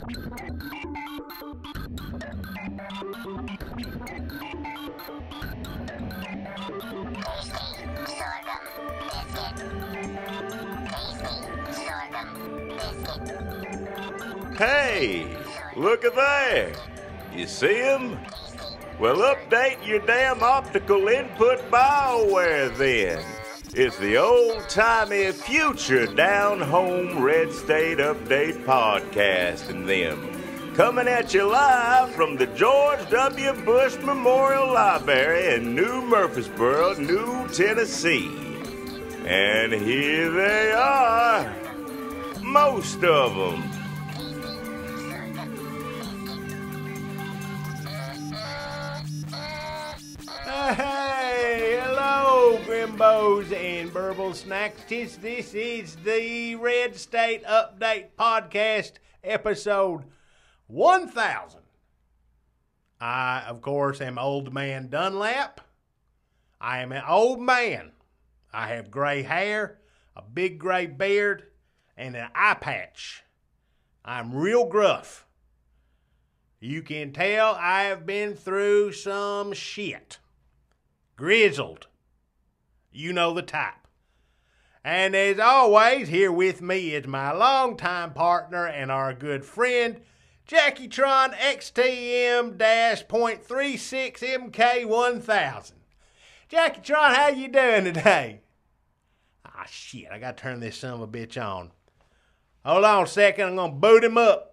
Hey, look at there. You see him? Well, update your damn optical input BioWare then. It's the old-timey future down-home Red State Update podcast and them. Coming at you live from the George W. Bush Memorial Library in New Murfreesboro, New Tennessee. And here they are. Most of them. Hey, hello, Grimbos and Burble Snacks. This is the Red State Update Podcast, episode 1000. I, of course, am Old Man Dunlap. I am an old man. I have gray hair, a big gray beard, and an eye patch. I'm real gruff. You can tell I have been through some shit. Grizzled. You know the type. And as always, here with me is my longtime partner and our good friend, JackieTron XTM-.36MK1000. JackieTron, how you doing today? Ah, shit, I gotta turn this son of a bitch on. Hold on a second, I'm gonna boot him up.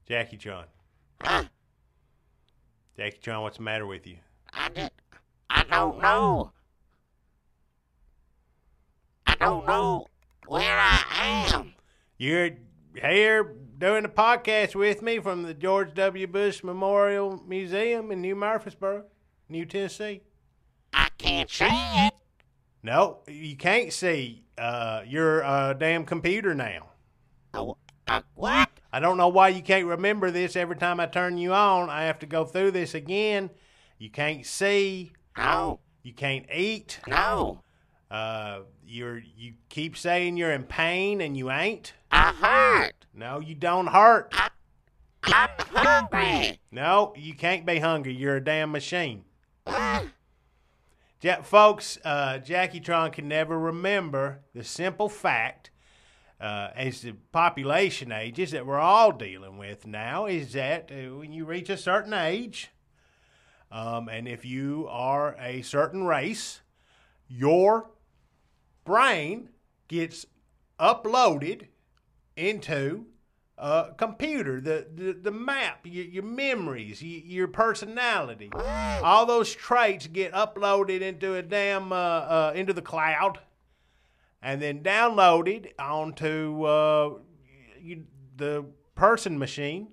JackieTron. Huh? JackieTron, what's the matter with you? I don't know. I don't know where I am. You're here doing a podcast with me from the George W. Bush Memorial Museum in New Murfreesboro, New Tennessee. I can't see it. No, you can't see. You're a damn computer now. What? I don't know why you can't remember this. Every time I turn you on, I have to go through this again. You can't see. No. You can't eat. No. You keep saying you're in pain and you ain't. I hurt. No, you don't hurt. I'm hungry. No, you can't be hungry. You're a damn machine. What? Folks, JackieTron can never remember the simple fact, as the population ages that we're all dealing with now, is that when you reach a certain age, and if you are a certain race, your brain gets uploaded into a computer, the map, your memories, your personality. All those traits get uploaded into a damn, into the cloud, and then downloaded onto the person machine,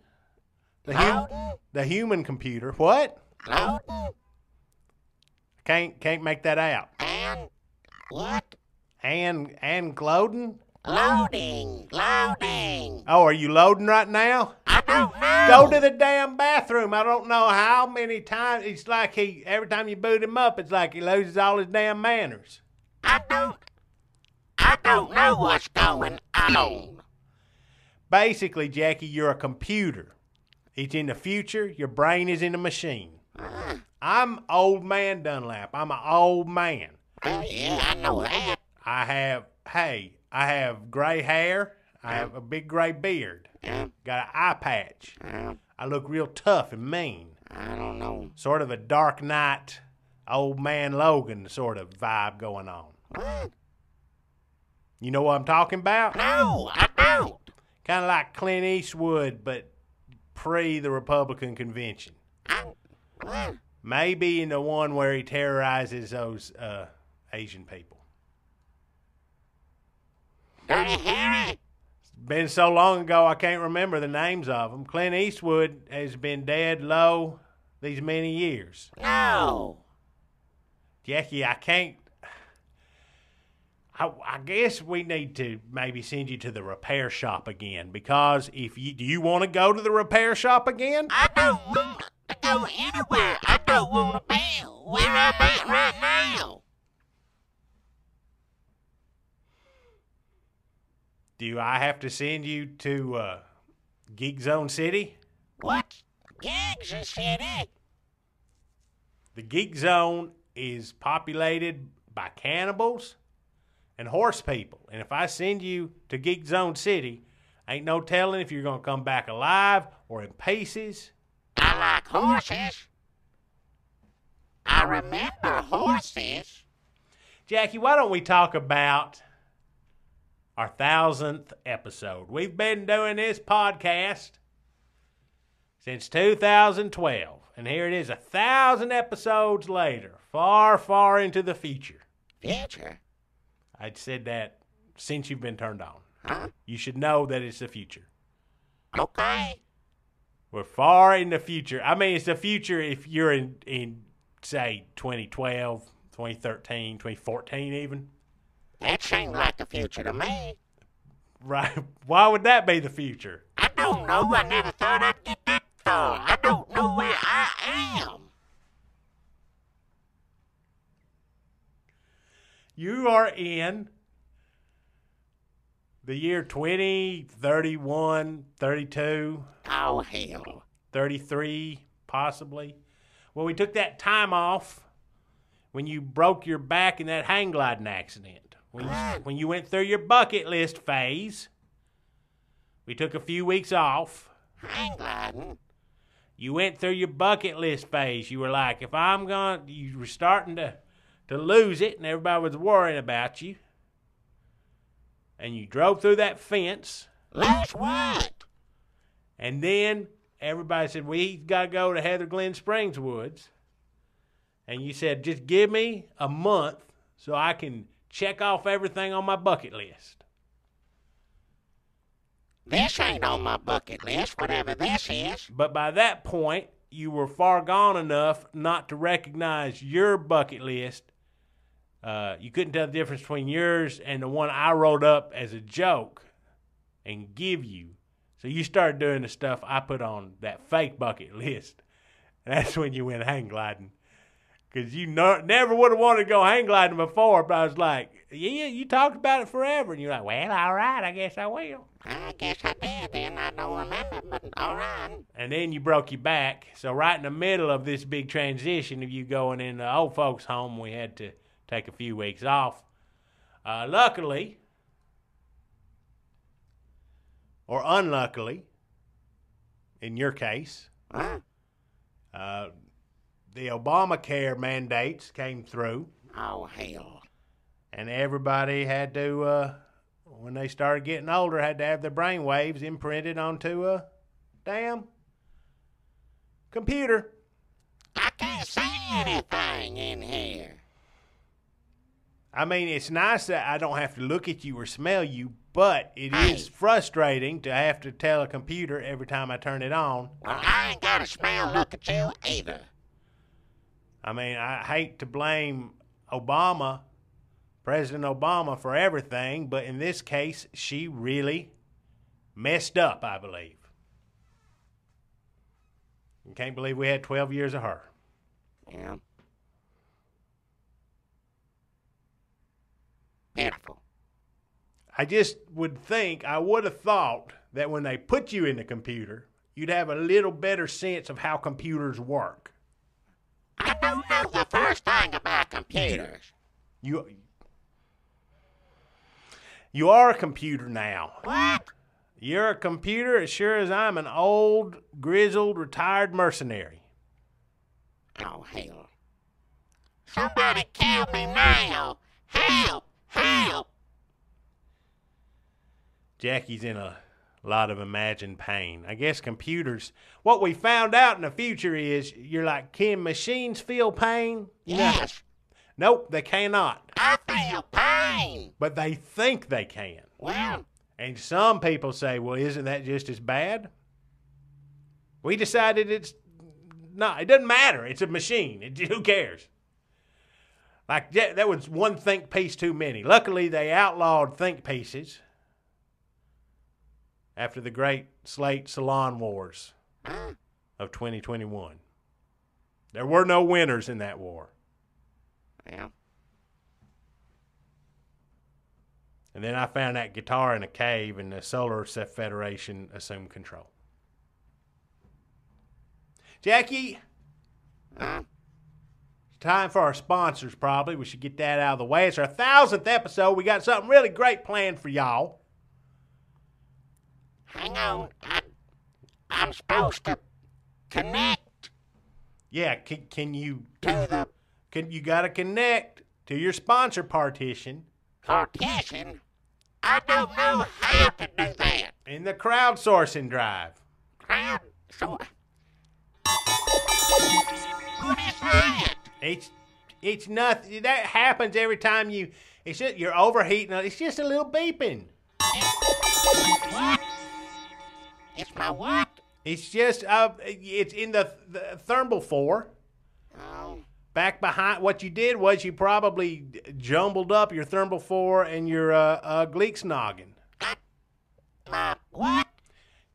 the human computer. What? Can't make that out. And what? And loading? Loading. Oh, are you loading right now? I don't know. Go to the damn bathroom. I don't know how many times. It's like every time you boot him up, it's like he loses all his damn manners. I don't know what's going on. Basically, Jackie, you're a computer. It's in the future. Your brain is in a machine. I'm Old Man Dunlap. I'm an old man. Yeah, I know that. I have gray hair. I have a big gray beard. Yeah. Got an eye patch. I look real tough and mean. I don't know. Sort of a Dark Knight, Old Man Logan sort of vibe going on. What? You know what I'm talking about? No, I don't. Kind of like Clint Eastwood, but pre the Republican convention. What? Maybe in the one where he terrorizes those Asian people. Do you hear it? been so long ago I can't remember the names of them. Clint Eastwood has been dead low these many years. No. Jackie, I can't. I guess we need to maybe send you to the repair shop again, because do you want to go to the repair shop again? I don't want to go anywhere. I don't want to be where I'm at right now. Do I have to send you to Geek Zone City? What? Gangster City? The Geek Zone is populated by cannibals and horse people. And if I send you to Geek Zone City, ain't no telling if you're going to come back alive or in pieces. I like horses. I remember horses. Jackie, why don't we talk about our 1000th episode? We've been doing this podcast since 2012. And here it is, 1,000 episodes later, far, far into the future. Future? I'd said that since you've been turned on. Huh? You should know that it's the future. Okay. We're far in the future. I mean, it's the future if you're in say, 2012, 2013, 2014 even. That seemed like the future to me. Right. Why would that be the future? I don't know. I never thought I'd get that far. I don't know where I am. You are in the year 20, 31, 32, Oh, hell. 33, possibly. Well, we took that time off when you broke your back in that hang gliding accident. When you went through your bucket list phase, we took a few weeks off. Hang gliding? You went through your bucket list phase. You were like, you were starting to lose it, and everybody was worrying about you. And you drove through that fence. Lose what? And then everybody said, we got to go to Heather Glen Springs Woods. And you said, just give me a month so I can check off everything on my bucket list. This ain't on my bucket list, whatever this is. But by that point, you were far gone enough not to recognize your bucket list. You couldn't tell the difference between yours and the one I wrote up as a joke and give you. So you started doing the stuff I put on that fake bucket list. And that's when you went hang gliding. Because you never would have wanted to go hang gliding before, but I was like, yeah, you talked about it forever. And you're like, well, all right, I guess I will. I guess I did, and I don't remember, but all right. And then you broke your back. So right in the middle of this big transition of you going in the old folks' home, we had to take a few weeks off. Luckily, or unluckily, in your case, Huh? the Obamacare mandates came through, Oh, hell. and everybody had to, when they started getting older, had to have their brain waves imprinted onto a damn computer. I can't see anything in here. I mean, it's nice that I don't have to look at you or smell you, but it Hey. is frustrating to have to tell a computer every time I turn it on. Well, I ain't got to smell look at you either. I mean, I hate to blame Obama, President Obama, for everything, but in this case, she really messed up, I believe. I can't believe we had 12 years of her. Yeah. Pitiful. I just I would have thought that when they put you in the computer, you'd have a little better sense of how computers work. I don't know the first thing about computers. You are a computer now. What? You're a computer as sure as I'm an old, grizzled, retired mercenary. Oh, hell. Somebody kill me now. Help! Help! Jackie's in a lot of imagined pain. I guess computers, what we found out in the future is, you're like, can machines feel pain? Yes, Nope, they cannot. I feel pain. But they think they can. Well, And some people say, well, isn't that just as bad? We decided it's not. It doesn't matter. It's a machine. Who cares? Like, that was one think piece too many. Luckily, they outlawed think pieces after the great Slate Salon Wars of 2021. There were no winners in that war. Yeah. And then I found that guitar in a cave, and the Solar Federation assumed control. Jackie, it's time for our sponsors, probably. We should get that out of the way. It's our 1,000th episode. We got something really great planned for y'all. Hang on. I'm supposed to connect Yeah, can you to the you got to connect to your sponsor partition partition. I don't know how to do that. in the crowdsourcing drive. Crowd, so what is that? It's nothing. That happens every time it's just you're overheating. It's just a little beeping. What? It's my what? It's just it's in the thermal 4. Oh, Back behind, what you did was you probably jumbled up your thermal 4 and your Gleeks noggin. my what?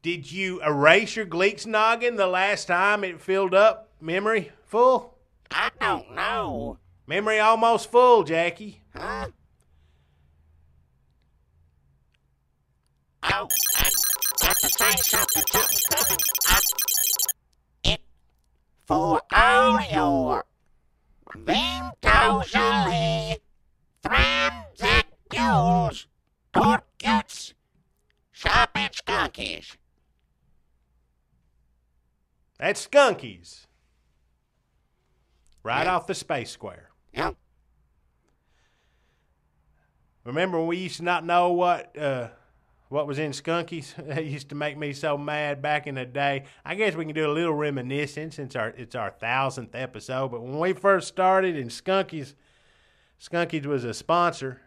Did you erase your Gleeks noggin the last time it filled up? Memory full? I don't know. Memory almost full, Jackie. Huh? Oh, I got to say something. It for all your Vimtosally Thramsacules Torcutes Shopping Skunkies. That's Skunkies. Right off the Space Square. Yep. Remember when we used to not know what was in Skunkies? That used to make me so mad back in the day. I guess we can do a little reminiscence since it's our 1,000th episode. But when we first started and Skunkies was a sponsor,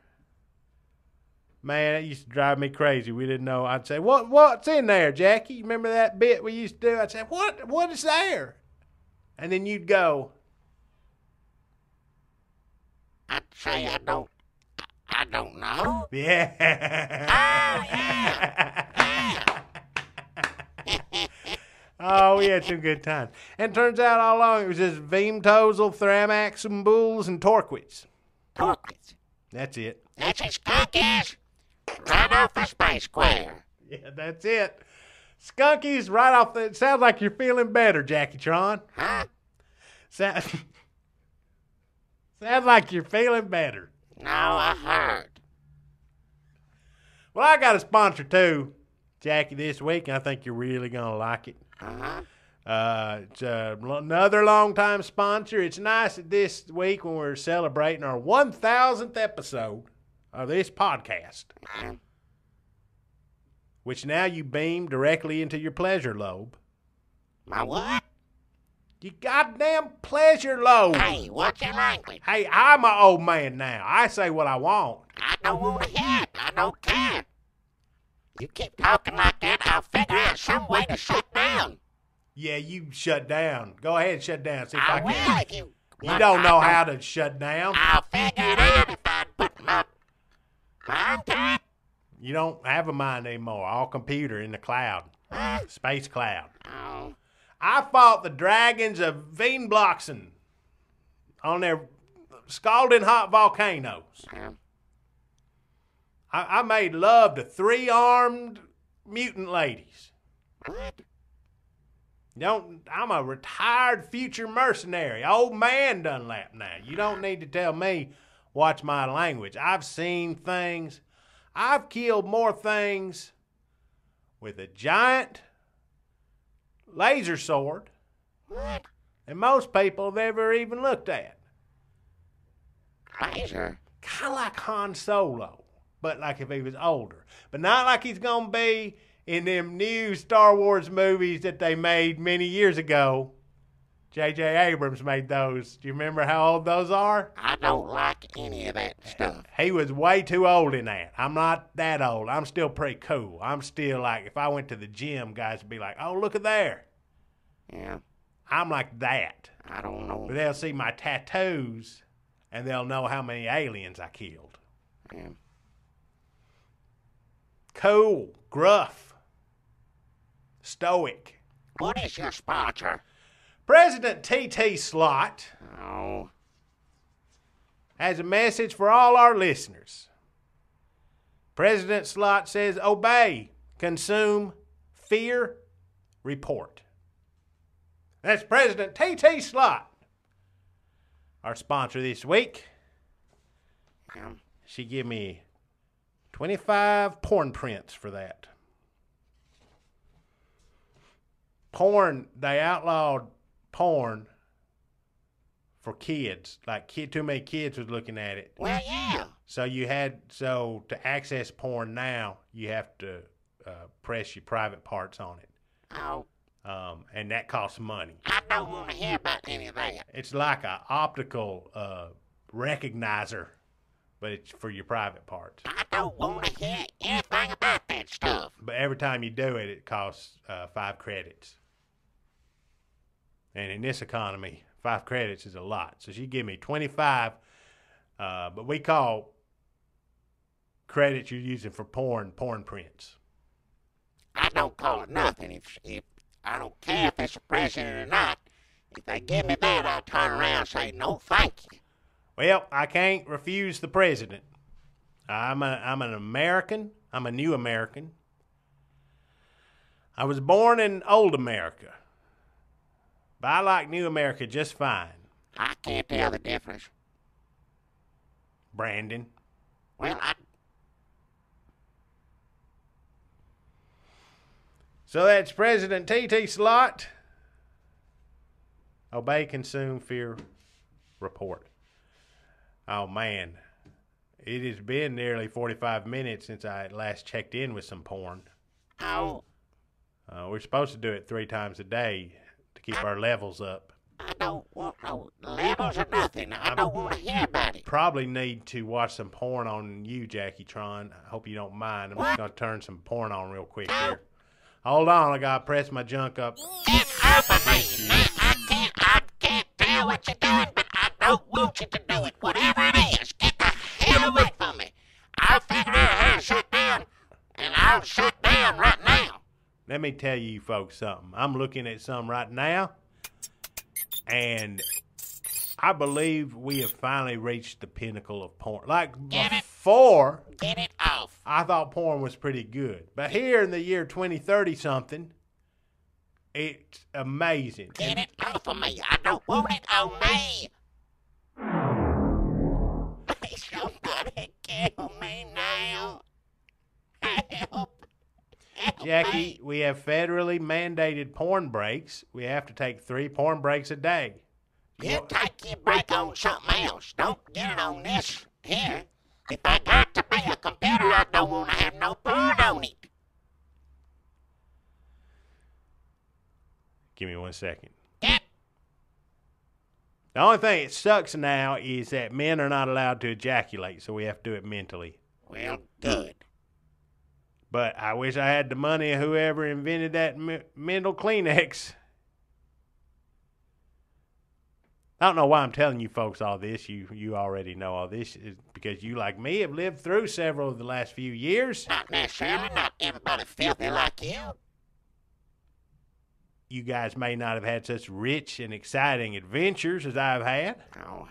man, it used to drive me crazy. We didn't know. I'd say, what's in there, Jackie? You remember that bit we used to do? I'd say, what is there? And then you'd go, I'd say I don't know. yeah. Oh, yeah. Oh, we had some good times. And turns out all along it was just Vimtosal, Thramaxum, Bulls, and Torquits. Torquits. That's it. That's a Skunkies. Right off the Space Square. Yeah, that's it. Skunkies right off the... It sounds like you're feeling better, Jackie Tron. Huh? Sounds like you're feeling better. No, I heard. Well, I got a sponsor too, Jackie, this week, and I think you're really going to like it. Uh-huh. It's another long-time sponsor. It's nice that this week when we're celebrating our 1,000th episode of this podcast, which now you beam directly into your pleasure lobe. My what? You goddamn pleasure lobe. Hey, what's your language? Hey, I'm an old man now. I say what I want. I don't want to hear it. I don't care. You keep talking like that, I'll figure out some way to shut down. Yeah, you shut down. Go ahead and shut down. See if I I will can. if you... You don't know how to shut down. I'll figure it out if I put my mind to it. You don't have a mind anymore. All computer in the cloud. Space cloud. Oh, I fought the dragons of Veenbloxen on their scalding hot volcanoes. um, I made love to 3-armed mutant ladies. what? I'm a retired future mercenary. Old man Dunlap now. You don't need to tell me watch my language. I've seen things. I've killed more things with a giant laser sword What? than most people have ever even looked at. Laser? Kind of like Han Solo, but like if he was older. But not like he's going to be in them new Star Wars movies that they made many years ago J.J. Abrams made those. Do you remember how old those are? I don't like any of that stuff. He was way too old in that. I'm not that old. I'm still pretty cool. I'm still like, if I went to the gym, guys would be like, oh, look at there. Yeah, I'm like that. I don't know. But they'll see my tattoos, and they'll know how many aliens I killed. Yeah. Cool, gruff, stoic. What is your sponsor? President T.T. Slot Oh, has a message for all our listeners. President Slot says, obey, consume, fear, report. That's President T.T. Slot, our sponsor this week. yeah. She give me 25 porn prints for that. Porn, they outlawed porn for kids. Like too many kids was looking at it. Well, yeah. So to access porn now, you have to press your private parts on it. Oh, And that costs money. I don't want to hear about any of that. It's like a optical recognizer, but it's for your private parts. I don't want to hear anything about that stuff. But every time you do it, it costs 5 credits. And in this economy, 5 credits is a lot. So she give me 25, but we call credits you're using for porn prints. I don't call it nothing. If I don't care if it's a president or not. If they give me that, I'll turn around and say no, thank you. Well, I can't refuse the president. I'm an American. I'm a new American. I was born in old America, but I like new America just fine. I can't tell the difference. Brandon. Well, So that's President T.T. Slot. Obey, consume, fear, report. Oh, man. It has been nearly 45 minutes since I last checked in with some porn. oh, We're supposed to do it 3 times a day to keep our levels up. I don't want no levels or nothing. I don't want to hear about it. Probably need to watch some porn on you, Jackie Tron. I hope you don't mind. I'm just going to turn some porn on real quick here. Hold on, I got to press my junk up. Get over me. Now, I can't tell what you're doing, but I don't want you to do it. Whatever it is, get the hell away from me. I'll figure out how to shut down, and I'll shut down right now. Let me tell you folks something. I'm looking at some right now, and I believe we have finally reached the pinnacle of porn. Like before, Get it off. I thought porn was pretty good. But here in the year 2030-something, it's amazing. Get it off of me. I don't want it on me. Please, somebody kill me now. Help. Help Jackie, me. we have federally mandated porn breaks. We have to take 3 porn breaks a day. You take your break on something else. Don't get it on this here. If I got to be a computer, I don't want to have no porn on it. Give me 1 second. Get The only thing that sucks now is that men are not allowed to ejaculate, so we have to do it mentally. well, good. But I wish I had the money of whoever invented that mental Kleenex. I don't know why I'm telling you folks all this. You already know all this. Is because you, like me, have lived through several of the last few years. Not necessarily. Not everybody filthy like you. You guys may not have had such rich and exciting adventures as I've had. Oh,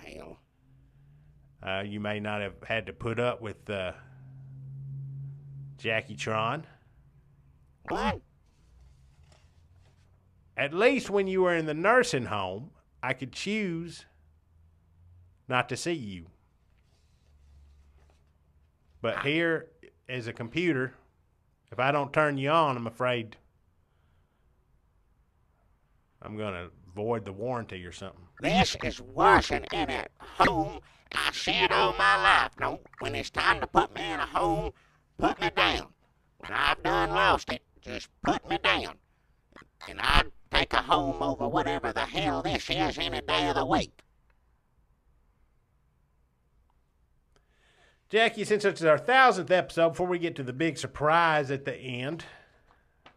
hell. You may not have had to put up with Jackie Tron. What? At least when you were in the nursing home, I could choose not to see you. But here, as a computer, if I don't turn you on, I'm afraid I'm going to void the warranty or something. This is worse than in a home I said all my life. No, when it's time to put me in a home, put me down. When I've done lost it, just put me down. And I'd take a home over whatever the hell this this is any day of the week. Jackie, since it's our 1000th episode, before we get to the big surprise at the end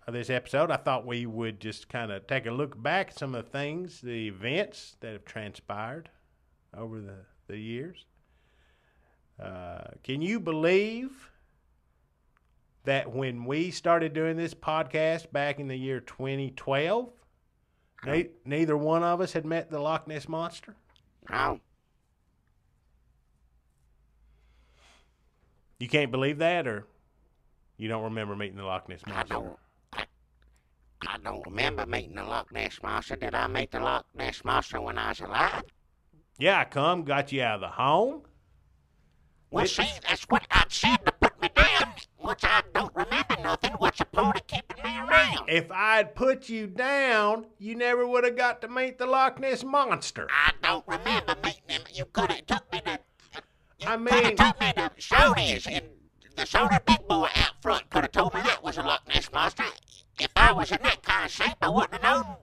of this episode, I thought we would just kind of take a look back at some of the things, the events that have transpired over the years. Can you believe that when we started doing this podcast back in the year 2012, neither one of us had met the Loch Ness Monster? No. You can't believe that, or you don't remember meeting the Loch Ness Monster? I don't remember meeting the Loch Ness Monster. Did I meet the Loch Ness Monster when I was alive? Yeah, I got you out of the home. Well, see, that's what I said to put me down. Once I don't remember nothing, what's the point of keeping me around? If I'd put you down, you never would have got to meet the Loch Ness Monster. I don't remember meeting him. You could have took me to... I mean... took me to Shoney's, and the soda big boy out front could have told me that was a Loch Ness Monster. If I was in that kind of shape, I wouldn't have known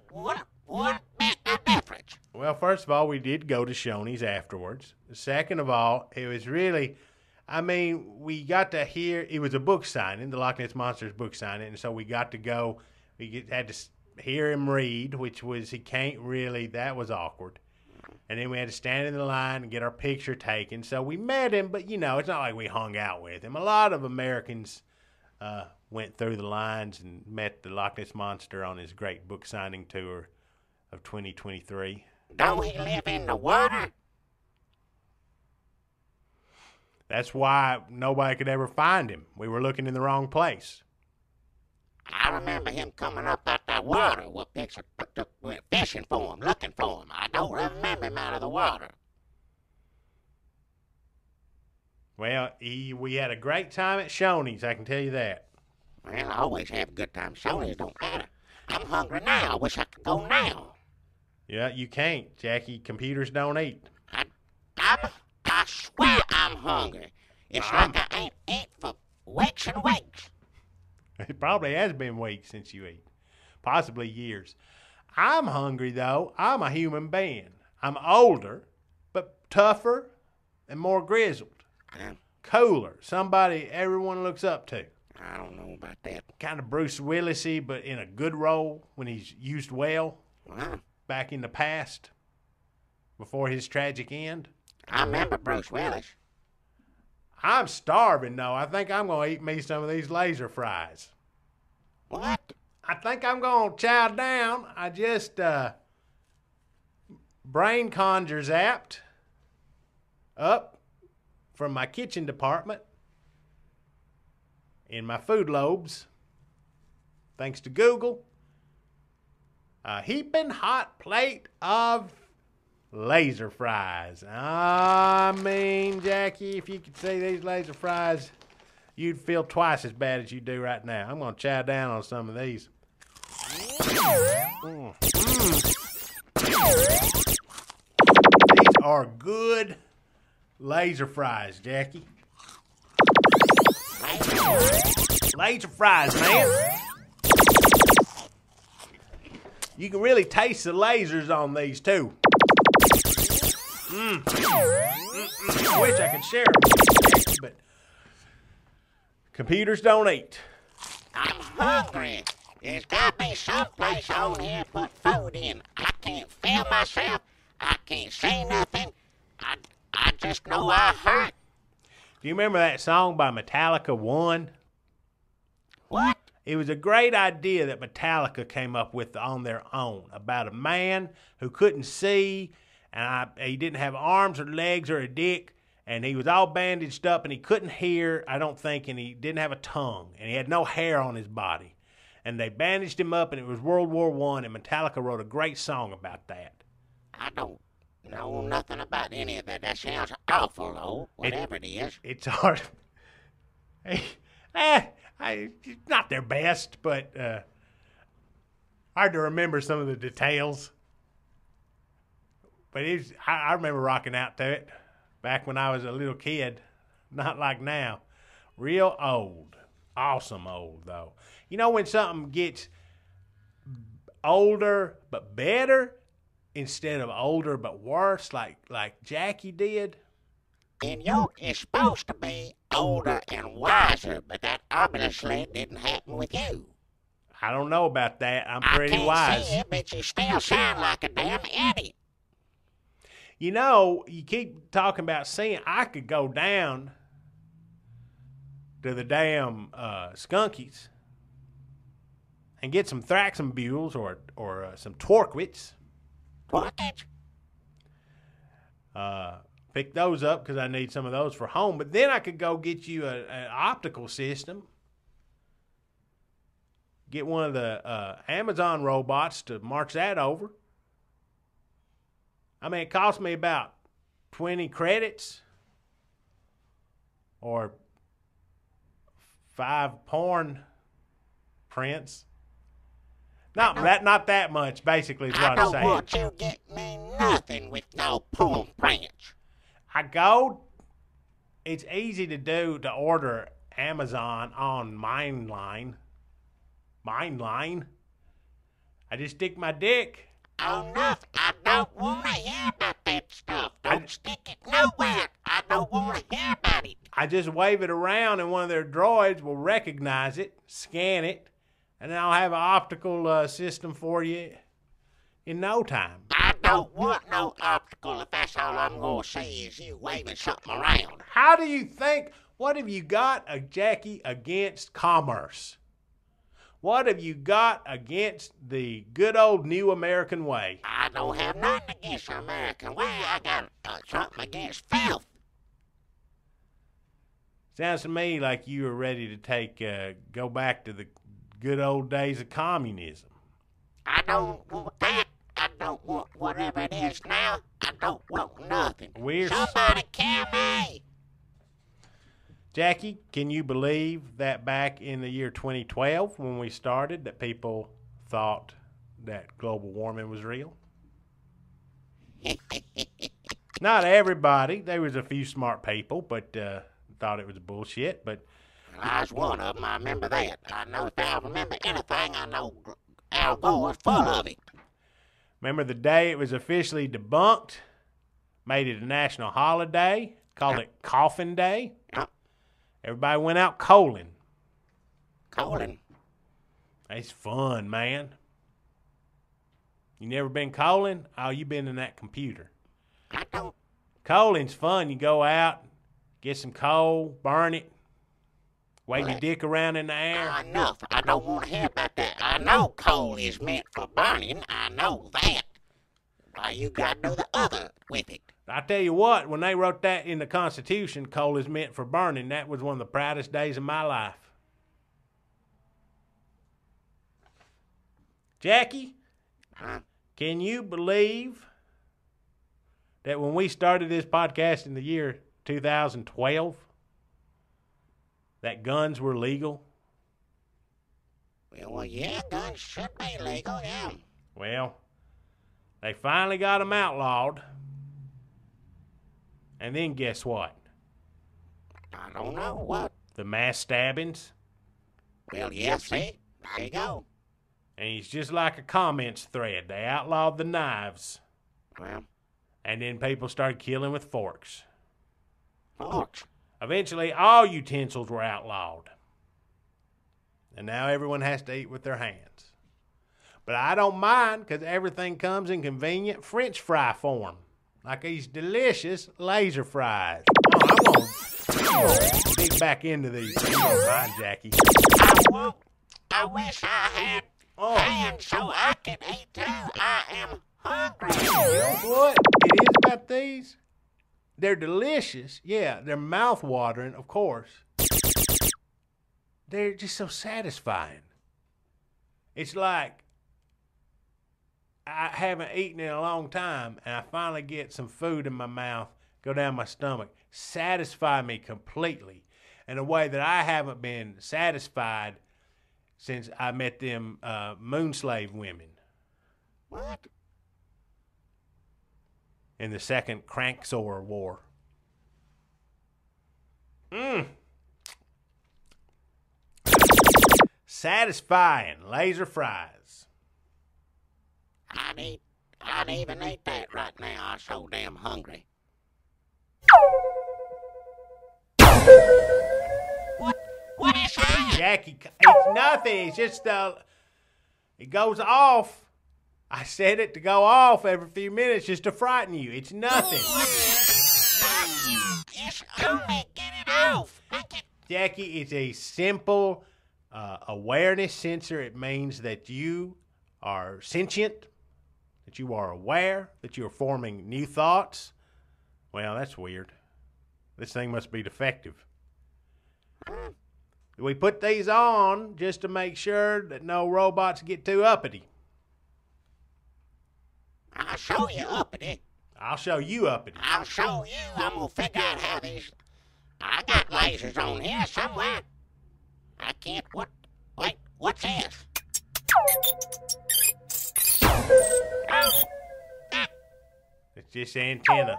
what made the difference. Well, first of all, we did go to Shoney's afterwards. Second of all, it was really... we got to hear... It was a book signing, the Loch Ness Monster's book signing, and so we got to go... had to hear him read, which was... He can't really... That was awkward. And then we had to stand in the line and get our picture taken. So we met him, but, it's not like we hung out with him. A lot of Americans went through the lines and met the Loch Ness Monster on his great book signing tour of 2023. Don't he live in the water? That's why nobody could ever find him. We were looking in the wrong place. I remember him coming up out that water. We're fishing for him, looking for him. I don't remember him out of the water. Well, we had a great time at Shoney's, I can tell you that. Well, I always have a good time. Shoney's don't matter. I'm hungry now. I wish I could go now. Yeah, you can't, Jackie. Computers don't eat. I swear I'm hungry. It's like I ain't ate for weeks and weeks. It probably has been weeks since you ate. Possibly years. I'm hungry, though. I'm a human being. I'm older, but tougher and more grizzled. Cooler. Somebody everyone looks up to. I don't know about that. Kind of Bruce Willis-y, but in a good role when he's used well. Back in the past, before his tragic end. I remember Bruce Willis. I'm starving, though. I think I'm going to eat me some of these laser fries. What? I think I'm going to chow down. I just, brain conjures apt up from my kitchen department in my food lobes, thanks to Google, a heaping hot plate of laser fries. Jackie, if you could see these laser fries, you'd feel twice as bad as you do right now. I'm going to chow down on some of these. These are good laser fries, Jackie. Laser fries, man. You can really taste the lasers on these, too. I wish I could share them with you, but computers don't eat. I'm hungry. There's got to be some place on here to put food in. I can't feel myself. I can't say nothing. I just know I hurt. Do you remember that song by Metallica, One? What? It was a great idea that Metallica came up with on their own about a man who couldn't see, and he didn't have arms or legs or a dick, and he was all bandaged up, and he couldn't hear, I don't think, and he didn't have a tongue, and he had no hair on his body. And they bandaged him up, and it was World War I, and Metallica wrote a great song about that. I don't know nothing about any of that. That sounds awful, though, whatever it is. It's hard. Not their best, but hard to remember some of the details. But I remember rocking out to it back when I was a little kid. Not like now. Real old. Awesome old, though. You know when something gets older but better? instead of older but worse, like Jackie did? And you is supposed to be older and wiser, but that obviously didn't happen with you. I don't know about that. I'm pretty I can't wise. see it, but you still sound like a damn idiot. You know, you keep talking about seeing. I could go down to the damn Skunkies and get some Thraxenbules or some Torquits. What? Pick those up because I need some of those for home. But then I could go get you an optical system. Get one of the Amazon robots to march that over. I mean, it cost me about 20 credits or 5 porn prints. Not that much, basically, is I what I'm don't saying. want you to get me nothing with no porn prints. It's easy to do to order Amazon on Mindline. Mindline. I just stick my dick. Oh, no, I don't want to hear about that stuff. Don't stick it nowhere. I don't want to hear about it. I just wave it around and one of their droids will recognize it, scan it, and then I'll have an optical system for you in no time. I don't want no optical if that's all I'm going to see is you waving something around. How do you think, what have you got, Jackie, against commerce? What have you got against the good old new American way? I don't have nothing against the American way. I got something against filth. Sounds to me like you were ready to go back to the good old days of communism. I don't want that. I don't want whatever it is now. I don't want nothing. Somebody kill me. Jackie, can you believe that back in the year 2012 when we started that people thought that global warming was real? Not everybody. There was a few smart people, but thought it was bullshit. But I was one of them. I remember that. I know if I remember anything, I know Al Gore was full of it. Remember the day it was officially debunked? Made it a national holiday. Called it Coffin Day. Everybody went out coaling. Coaling? It's fun, man. You never been coaling? Oh, you been in that computer. I don't. Coaling's fun. You go out, get some coal, burn it, wave your dick around in the air. Enough. I don't want to hear about that. I know coal is meant for burning. I know that. Why you got to do the other with it? I tell you what, when they wrote that in the Constitution, coal is meant for burning, that was one of the proudest days of my life. Jackie, can you believe that when we started this podcast in the year 2012, that guns were legal? Well, yeah, guns should be legal, yeah. Well, they finally got them outlawed. And then guess what? I don't know what. The mass stabbings. Well, yeah, see? There you go. And it's just like a comments thread. They outlawed the knives. Well. And then people started killing with forks. Forks? Eventually, all utensils were outlawed. And now everyone has to eat with their hands. But I don't mind because everything comes in convenient French fry form. Like these delicious laser fries. Oh, I'm gonna dig back into these. You don't mind, Jackie. I wish I had hands so I could eat too. I am hungry. You know what it is about these? They're delicious. Yeah, they're mouth-watering, of course. They're just so satisfying. It's like I haven't eaten in a long time, and I finally get some food in my mouth, go down my stomach, satisfy me completely in a way that I haven't been satisfied since I met them moon slave women. What? In the second Cranksore War. Satisfying laser fries. I need I'd even eat that right now. I'm so damn hungry. What is that? Jackie, it's nothing. It's just it goes off. I said it to go off every few minutes just to frighten you. It's nothing. Just only get it off. Jackie, it's a simple awareness sensor. It means that you are sentient, that you are aware, that you are forming new thoughts. Well, that's weird. This thing must be defective. We put these on just to make sure that no robots get too uppity. I'll show you uppity. I'll show you uppity. I'll show you. I'm gonna figure out how these. I got lasers on here somewhere. I can't. What? Wait. What's this? Oh, It's just antenna.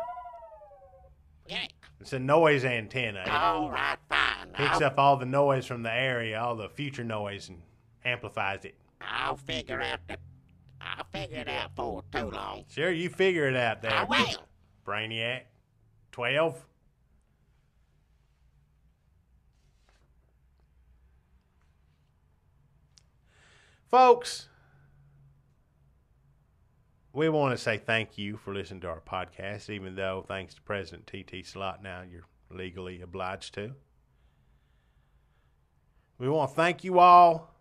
yeah. It's a noise antenna. All right, fine. Picks up all the noise from the area, all the future noise, and amplifies it. I'll figure it out for too long. Sure, you figure it out there. I will. Brainiac. 12. Folks, we want to say thank you for listening to our podcast, even though, thanks to President T.T. Slott, now you're legally obliged to. We want to thank you all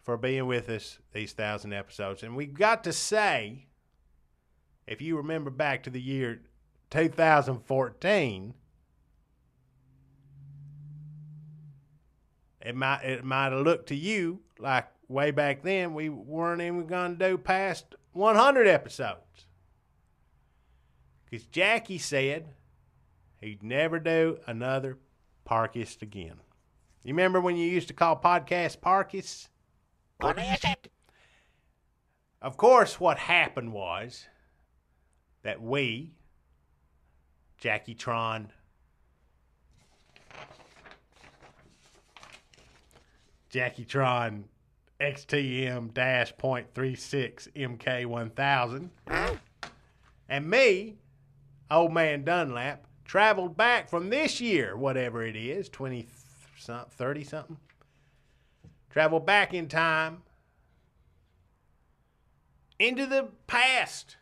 for being with us these 1,000 episodes. And we've got to say, if you remember back to the year 2014, it might have looked to you like way back then we weren't even going to do past 100 episodes. Because Jackie said he'd never do another Parkist again. You remember when you used to call podcasts Parkists? What is it? Of course, what happened was that we, Jackie Tron, XTM-.36 MK1000, and me, Old Man Dunlap, traveled back from this year, whatever it is, 30 something, traveled back in time into the past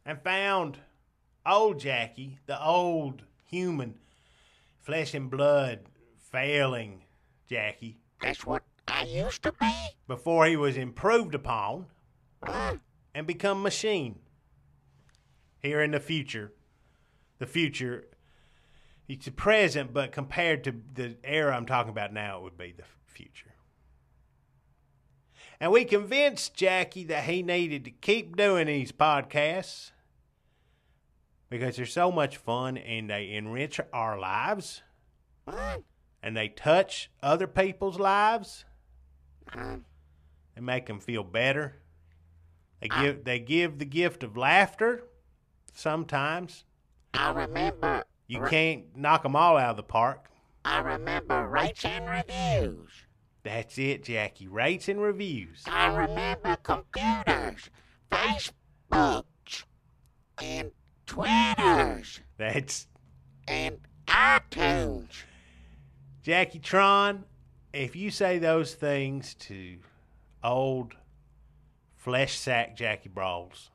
and found old Jackie, the old human, flesh and blood, failing Jackie, That's what I used to be. before he was improved upon and become machine. Here in the future, it's the present, but compared to the era I'm talking about now, it would be the future. And we convinced Jackie that he needed to keep doing these podcasts because they're so much fun and they enrich our lives and they touch other people's lives. They make them feel better. They give the gift of laughter sometimes. I remember. You can't knock them all out of the park. I remember rates and reviews. That's it, Jackie. Rates and reviews. I remember computers, Facebooks, and Twitters, That's and iTunes. Jackie Tron. If you say those things to old flesh sack Jackie Brawls,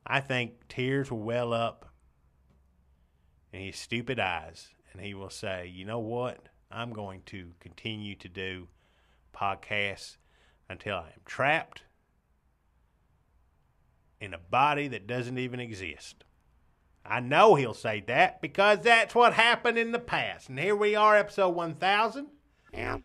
I think tears will well up in his stupid eyes, and he will say, you know what? I'm going to continue to do podcasts until I am trapped in a body that doesn't even exist. I know he'll say that because that's what happened in the past. And here we are, episode 1000. Yeah.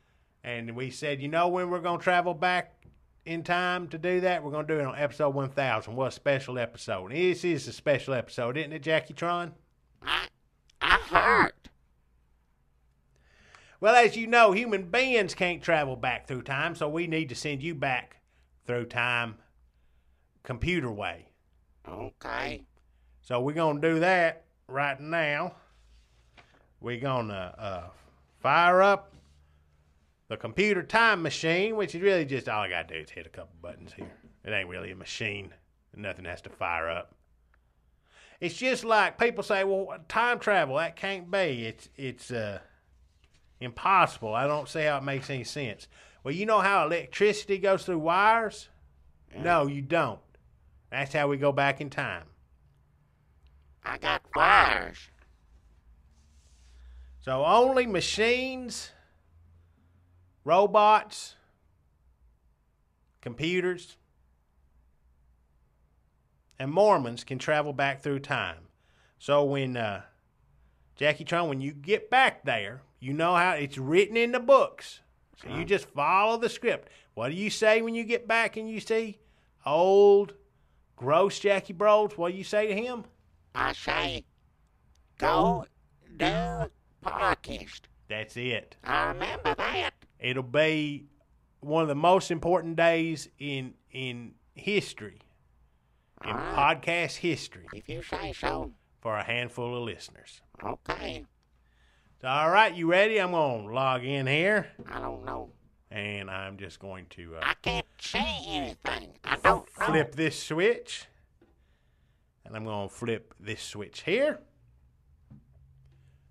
And we said, you know when we're going to travel back in time to do that? We're going to do it on episode 1000. What a special episode. This is a special episode, isn't it, Jackie Tron? I heard. Well, as you know, human beings can't travel back through time, so we need to send you back through time computer way. Okay. So we're going to do that right now. We're going to fire up the computer time machine, which is really just all I got to do is hit a couple buttons here. It ain't really a machine. Nothing has to fire up. It's just like people say, well, time travel, that can't be. It's impossible. I don't see how it makes any sense. Well, you know how electricity goes through wires? No, you don't. That's how we go back in time. I got wires. So only machines, robots, computers, and Mormons can travel back through time. So when, Jackie Tron, when you get back there, you know how it's written in the books. So you just follow the script. What do you say when you get back and you see old, gross Jackie Broles? What do you say to him? I say, go do podcast. That's it. I remember that. It'll be one of the most important days in history, in podcast history, If you say so. for a handful of listeners. Okay. So, all right, you ready? I'm going to log in here, I don't know. and I'm just going to I can't see anything. I don't know. flip this switch, and I'm going to flip this switch here,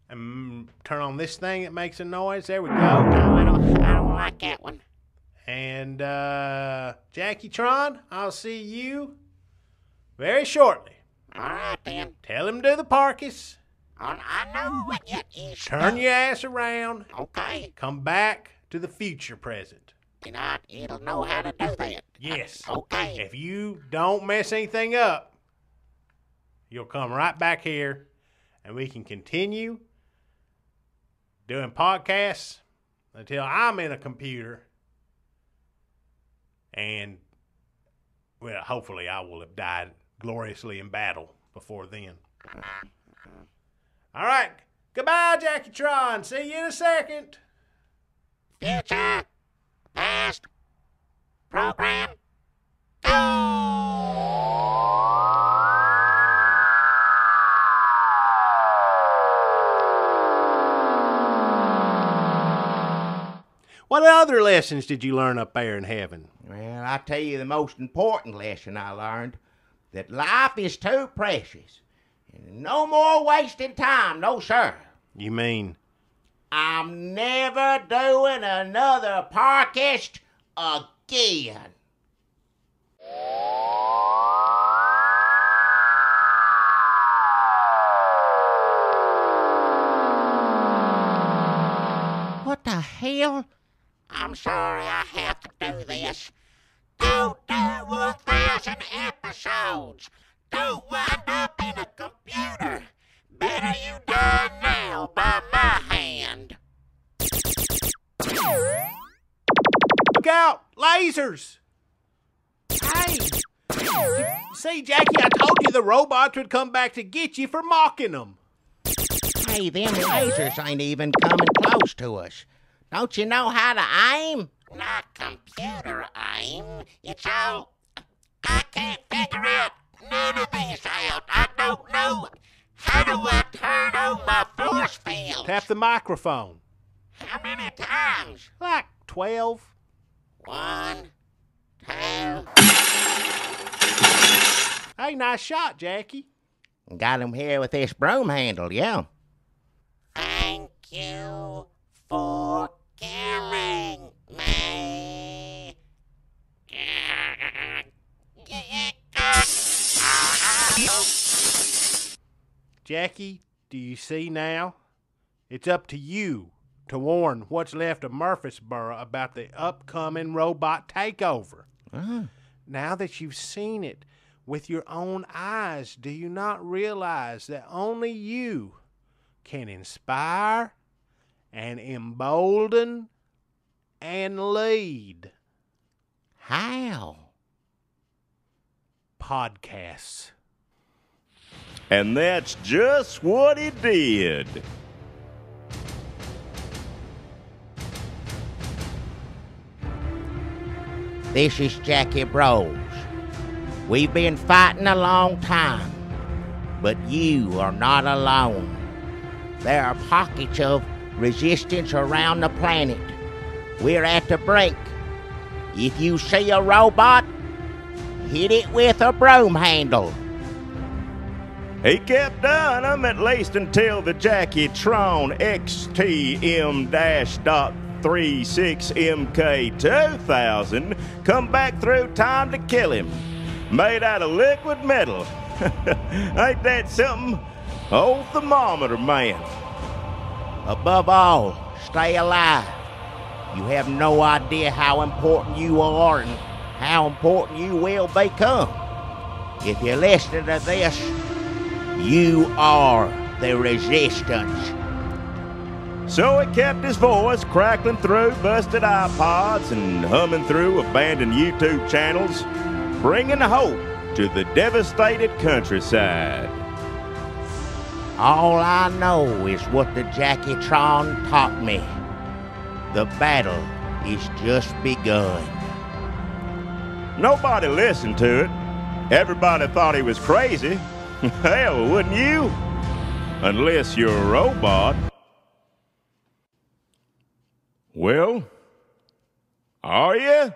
and turn on this thing that makes a noise. There we go. No, I don't like that one. And Jackie Tron, I'll see you very shortly. All right, then. Tell him to the parkis. I know what it is. Turn your ass around. Okay. Come back to the future present. And it'll know how to do that. Yes. Okay. If you don't mess anything up, you'll come right back here and we can continue doing podcasts until I'm in a computer. And, well, hopefully I will have died gloriously in battle before then. All right. Goodbye, Jackie Tron. See you in a second. Future, past, program, go! What other lessons did you learn up there in heaven? Well, I tell you the most important lesson I learned, that life is too precious. And no more wasting time, no sir. You mean? I'm never doing another podcast again. What the hell? I'm sorry I have to do this. Don't do 1,000 episodes. Don't wind up in a computer. Better you die now by my hand. Look out! Lasers! Hey! See, Jackie, I told you the robots would come back to get you for mocking them. Hey, them lasers ain't even coming close to us. Don't you know how to aim? Not computer aim. It's all... I can't figure out none of this out. I don't know. How do I turn on my force field? Tap the microphone. How many times? Like 12. 1, 2... Hey, nice shot, Jackie. Got him here with this broom handle, yeah. Thank you for killing me. Jackie, do you see now? It's up to you to warn what's left of Murfreesboro about the upcoming robot takeover. Now that you've seen it with your own eyes, do you not realize that only you can inspire and embolden and lead? How? Podcasts. And that's just what he did. This is Jackie Broles. We've been fighting a long time, but you are not alone. There are pockets of resistance around the planet. We're at the brink. If you see a robot, hit it with a broom handle. He kept doing them at least until the Jackie Tron XTM-.36MK2000 come back through time to kill him, made out of liquid metal. Ain't that something? Old thermometer man. Above all, stay alive. You have no idea how important you are and how important you will become. If you're listening to this, you are the resistance. So he kept his voice crackling through busted iPods and humming through abandoned YouTube channels, bringing hope to the devastated countryside. All I know is what the Jackie Tron taught me. The battle is just begun. Nobody listened to it. Everybody thought he was crazy. Hell, wouldn't you? Unless you're a robot. Well, are you?